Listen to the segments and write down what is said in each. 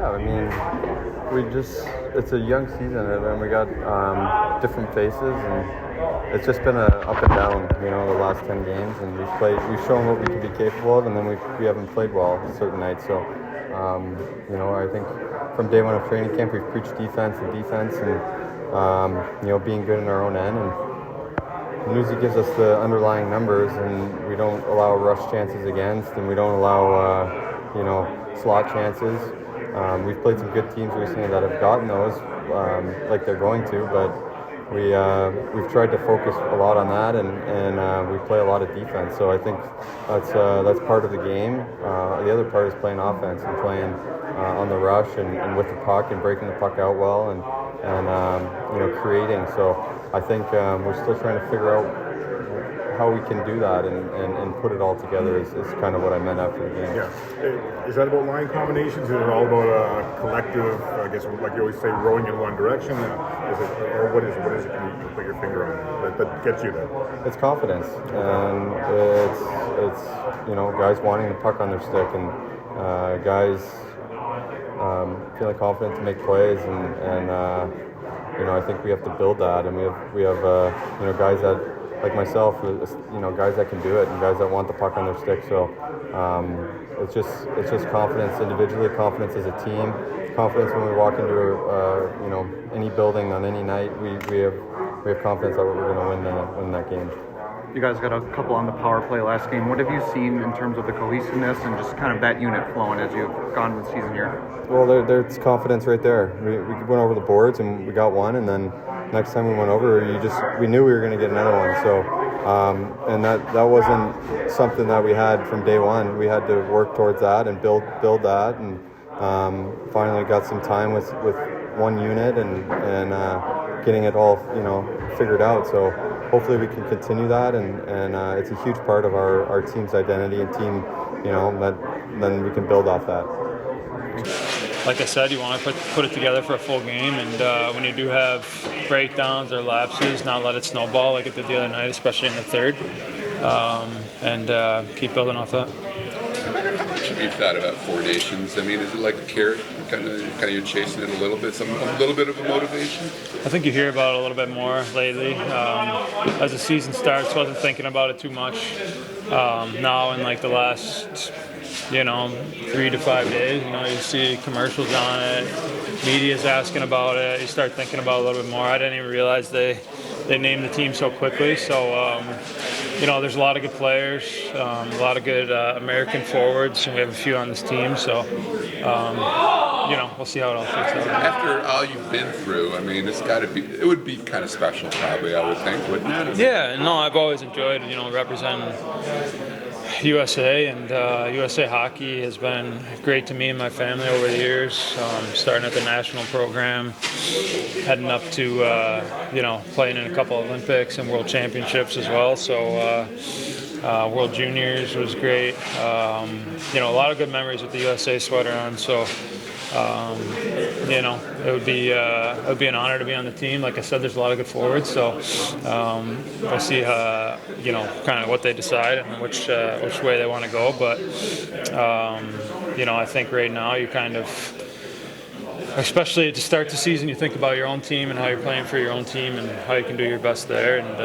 Yeah, I mean, it's a young season, and we got different faces, and it's just been a up and down, the last 10 games, and we've shown what we can be capable of, and then we haven't played well certain nights. So, I think from day one of training camp, we've preached defense, and being good in our own end, and Newsy gives us the underlying numbers, and we don't allow rush chances against, and we don't allow, slot chances. We've played some good teams recently that have gotten those, like they're going to, but we've tried to focus a lot on that, and we play a lot of defense. So I think that's part of the game. The other part is playing offense and playing on the rush and with the puck and breaking the puck out well and creating. So I think we're still trying to figure out how we can do that and put it all together is kind of what I meant after the game. Yeah. Is that about line combinations? Is it all about a collective, I guess, like you always say, rowing in one direction? Or what is it? Can you put your finger on that gets you there? It's confidence, and it's guys wanting the puck on their stick, and guys feeling confident to make plays, and I think we have to build that, and we have guys that, like myself, guys that can do it, and guys that want the puck on their stick. So it's just confidence individually, confidence as a team, confidence when we walk into any building on any night. We have confidence that we're going to win that game. You guys got a couple on the power play last game. What have you seen in terms of the cohesiveness and just kind of that unit flowing as you've gone with the season here? Well, there's confidence right there. We went over the boards and we got one, and then next time we went over, we knew we were going to get another one. So, and that wasn't something that we had from day one. We had to work towards that and build that, and finally got some time with one unit and getting it all figured out. So hopefully we can continue that, and it's a huge part of our team's identity and team. That then we can build off that. Like I said, you want to put it together for a full game, and when you do have breakdowns or lapses, not let it snowball like it did the other night, especially in the third, and keep building off that. How much have you thought about formations? I mean, is it like a carrot, kind of you're chasing it a little bit, a little bit of a motivation? I think you hear about it a little bit more lately. As the season starts, wasn't thinking about it too much. Now in like the last 3 to 5 days, you see commercials on it, media's asking about it, you start thinking about it a little bit more. I didn't even realize they named the team so quickly. So, there's a lot of good players, a lot of good American forwards, and we have a few on this team. So, we'll see how it all shakes out. After all you've been through, I mean, it would be kind of special probably, I would think, wouldn't it? Yeah, no, I've always enjoyed, representing USA, and USA hockey has been great to me and my family over the years, starting at the national program, heading up to playing in a couple Olympics and World Championships as well. So World Juniors was great. A lot of good memories with the USA sweater on. So it would be an honor to be on the team. Like I said, there's a lot of good forwards, so we'll see kind of what they decide and which way they want to go. But I think right now you kind of, especially to start the season, you think about your own team and how you're playing for your own team and how you can do your best there, and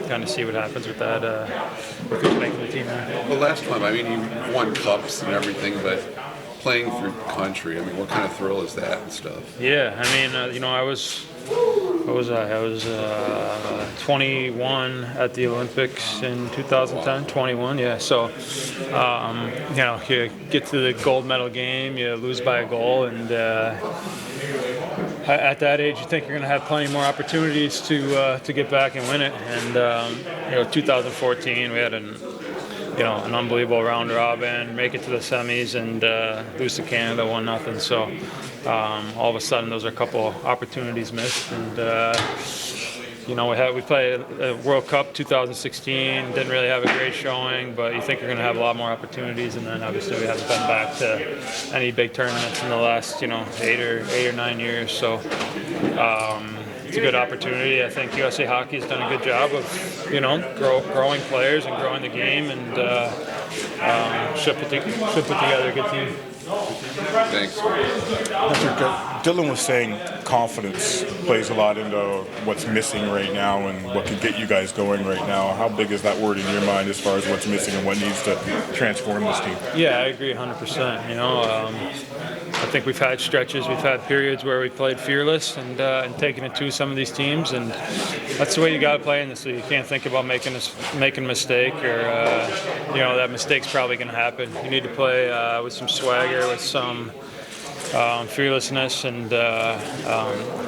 kind of see what happens with that if you're making the team. Well, last time, I mean, you won cups and everything, but playing for country, I mean, what kind of thrill is that and stuff? Yeah, I mean, I was 21 at the Olympics in 2010. 21, yeah. So, you get to the gold medal game, you lose by a goal, and at that age, you think you're going to have plenty more opportunities to get back and win it. And 2014, we had an unbelievable round robin, make it to the semis, and lose to Canada 1-0. So all of a sudden, those are a couple opportunities missed. And we played a World Cup 2016. Didn't really have a great showing, but you think you're going to have a lot more opportunities. And then obviously we haven't been back to any big tournaments in the last 8 or 9 years. So. It's a good opportunity. I think USA Hockey has done a good job of, growing players and growing the game, and should put together a good team. Thanks. Dylan was saying confidence plays a lot into what's missing right now and what can get you guys going right now. How big is that word in your mind as far as what's missing and what needs to transform this team? Yeah, I agree 100%. I think we've had stretches, we've had periods where we played fearless and taken it to some of these teams, and that's the way you got to play in this league. You can't think about making a mistake, or that mistake's probably going to happen. You need to play with some swagger, with some fearlessness, and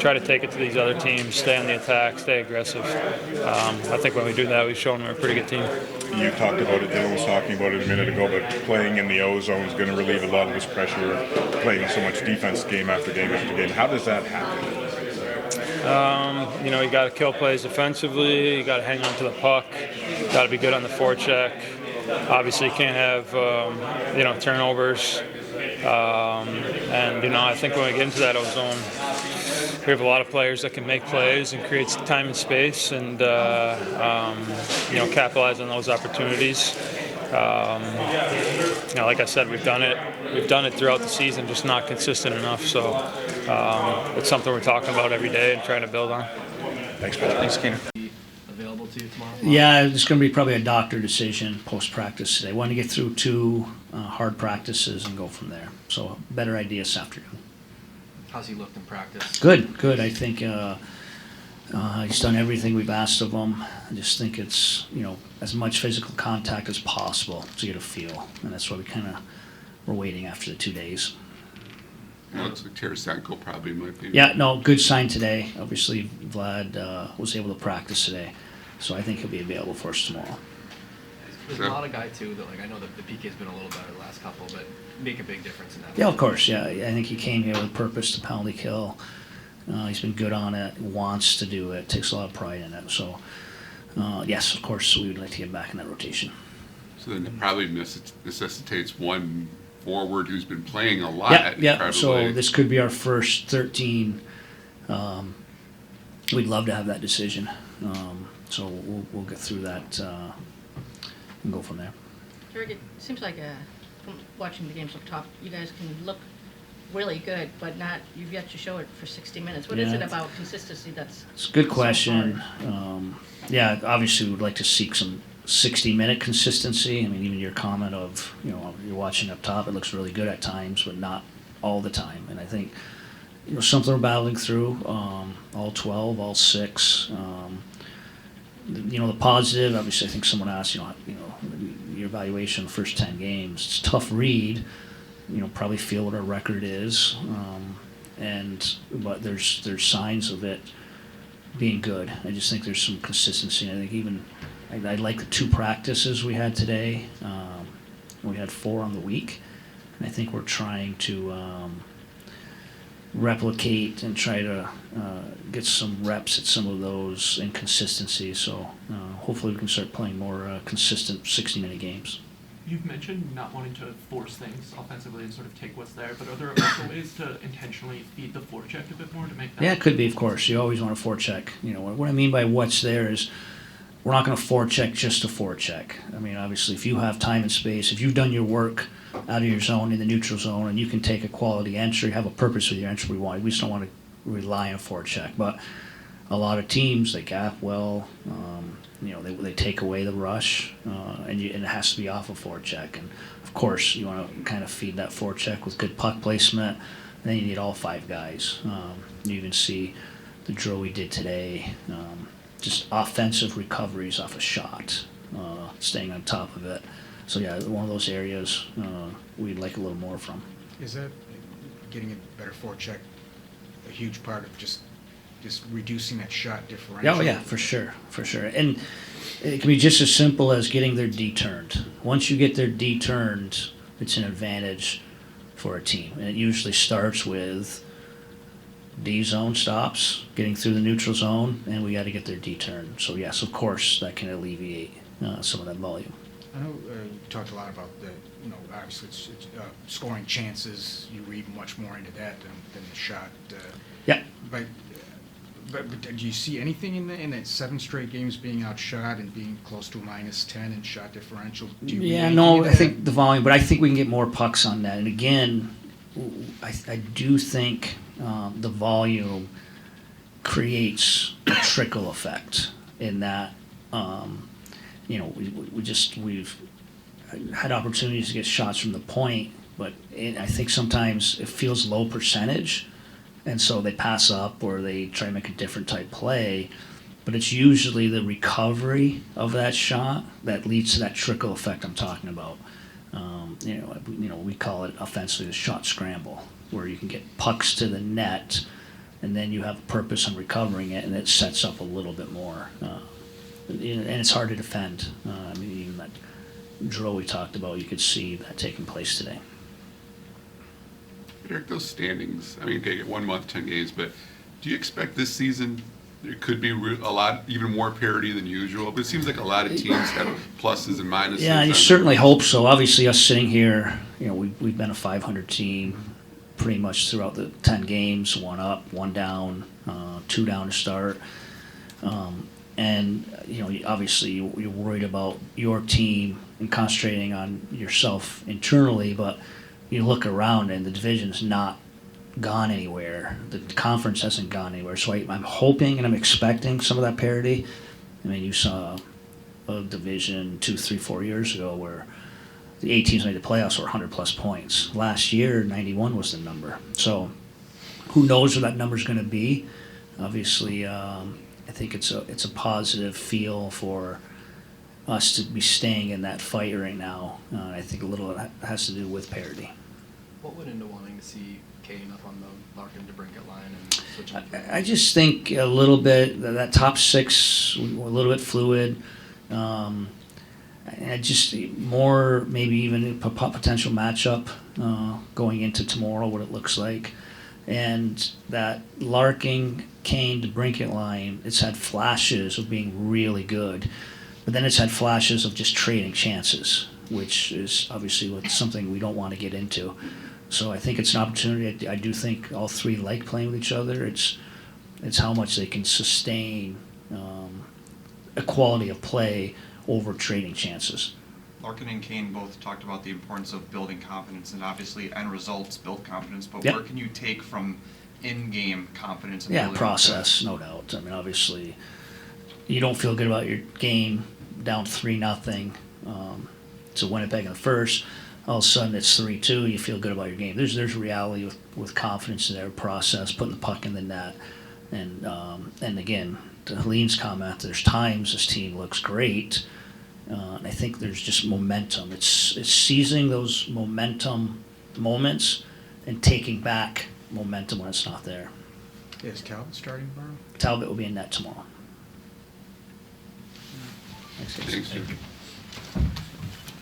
try to take it to these other teams. Stay on the attack, stay aggressive. I think when we do that, we've shown we're a pretty good team. You talked about it, Dylan was talking about it a minute ago, but playing in the O-zone is going to relieve a lot of this pressure, playing so much defense game after game after game. How does that happen? You got to kill plays defensively, you got to hang on to the puck, got to be good on the forecheck. Obviously, you can't have, turnovers. I think when we get into that O-zone, we have a lot of players that can make plays and create time and space, and capitalize on those opportunities. Like I said, we've done it throughout the season, just not consistent enough. So it's something we're talking about every day and trying to build on. Thanks, Paul. Thanks, Kane. Available to you tomorrow? Yeah, it's going to be probably a doctor decision post-practice today. Want to get through 2 hard practices and go from there. So better idea this afternoon. How's he looked in practice? Good. I think he's done everything we've asked of him. I just think it's, as much physical contact as possible to get a feel. And that's why we're waiting after the 2 days. It looks like Tarasenko probably might be. Yeah, no, good sign today. Obviously, Vlad was able to practice today. So I think he'll be available for us tomorrow. There's a lot of guys, too, that, I know that the PK's been a little better the last couple, but make a big difference in that. Yeah, of course, yeah. I think he came here with purpose to penalty kill. He's been good on it, wants to do it, takes a lot of pride in it. So, yes, of course, we would like to get back in that rotation. So then it probably necessitates one forward who's been playing a lot. Yeah. So this could be our first 13. We'd love to have that decision. So we'll get through that and go from there. Derek, it seems like from watching the games up top, you guys can look really good, but you've yet to show it for 60 minutes. What is it about consistency that's It's a good so question. hard? Obviously we would like to seek some 60-minute consistency. I mean, even your comment of, you're watching up top, it looks really good at times, but not all the time. And I think, something we're battling through, all 12, all 6. The positive, obviously, I think someone asked, your evaluation of the first 10 games. It's a tough read. Probably feel what our record is, but there's signs of it being good. I just think there's some consistency. I think I like the 2 practices we had today. We had 4 on the week, and I think we're trying to replicate and try to get some reps at some of those inconsistencies. So hopefully we can start playing more consistent 60-minute games. You've mentioned not wanting to force things offensively and sort of take what's there, but are there also ways to intentionally feed the forecheck a bit more to make that? Yeah, it could be, of course. You always want to forecheck. What I mean by what's there is we're not going to forecheck just to forecheck. I mean, obviously, if you have time and space, if you've done your work out of your zone in the neutral zone and you can take a quality entry, have a purpose with your entry, we just don't want to rely on forecheck. But a lot of teams, they gap well. They take away the rush, and it has to be off a forecheck. And of course, you want to kind of feed that forecheck with good puck placement. Then you need all 5 guys. You even see the drill we did today, just offensive recoveries off a shot, staying on top of it. So yeah, one of those areas we'd like a little more from. Is that getting a better forecheck a huge part of just reducing that shot differential? Oh yeah, for sure. And it can be just as simple as getting their D turned. Once you get their D turned, it's an advantage for a team. And it usually starts with D zone stops, getting through the neutral zone, and we got to get their D turned. So yes, of course, that can alleviate some of that volume. I know you talked a lot about obviously it's scoring chances. You read much more into that than the shot. Yeah. But But do you see anything in that 7 straight games being outshot and being close to a -10 in shot differential? Do you read Yeah, anything no, into I that? think the volume, but I think we can get more pucks on that. And again, I do think the volume creates a trickle effect in that, we've had opportunities to get shots from the point, but I think sometimes it feels low percentage, and so they pass up or they try to make a different type play. But it's usually the recovery of that shot that leads to that trickle effect I'm talking about. We call it offensively the shot scramble, where you can get pucks to the net, and then you have a purpose on recovering it, and it sets up a little bit more. And it's hard to defend. Even that drill we talked about, you could see that taking place today. Derek, those standings, okay, 1 month, 10 games, but do you expect this season there could be a lot, even more parity than usual? But it seems like a lot of teams have pluses and minuses. Yeah, you certainly hope so. Obviously, us sitting here, we've been a 500 team pretty much throughout the 10 games, 1 up, 1 down, 2 down to start. Obviously you're worried about your team and concentrating on yourself internally, but you look around and the division's not gone anywhere. The conference hasn't gone anywhere. So I'm hoping and I'm expecting some of that parity. You saw a division 2, 3, 4 years ago where the 8 teams made the playoffs were 100-plus points. Last year, 91 was the number. So who knows what that number's going to be? Obviously, I think it's a positive feel for us to be staying in that fight right now. I think a little of that has to do with parity. What went into wanting to see Kane up on the Larkin to Brinkett line and switching? I just think a little bit that top 6 a little bit fluid. And just more maybe even a potential matchup going into tomorrow, what it looks like. And that Larkin, Kane to Brinkett line, it's had flashes of being really good, but then it's had flashes of just trading chances, which is obviously something we don't want to get into. So I think it's an opportunity. I do think all 3 like playing with each other. It's how much they can sustain a quality of play over trading chances. Larkin and Kane both talked about the importance of building confidence, and obviously end results build confidence, but Yep. where can you take from in-game confidence? And Yeah, building process, no doubt. Obviously, you don't feel good about your game down 3-0 to Winnipeg in the first. All of a sudden, it's 3-2. You feel good about your game. There's reality with confidence there, process, putting the puck in the net, and again, to Helene's comment, there's times this team looks great. And I think there's just momentum. It's seizing those momentum moments and taking back momentum when it's not there. Is Talbot starting tomorrow? Talbot will be in net tomorrow. Thanks, guys. Thanks, Jim.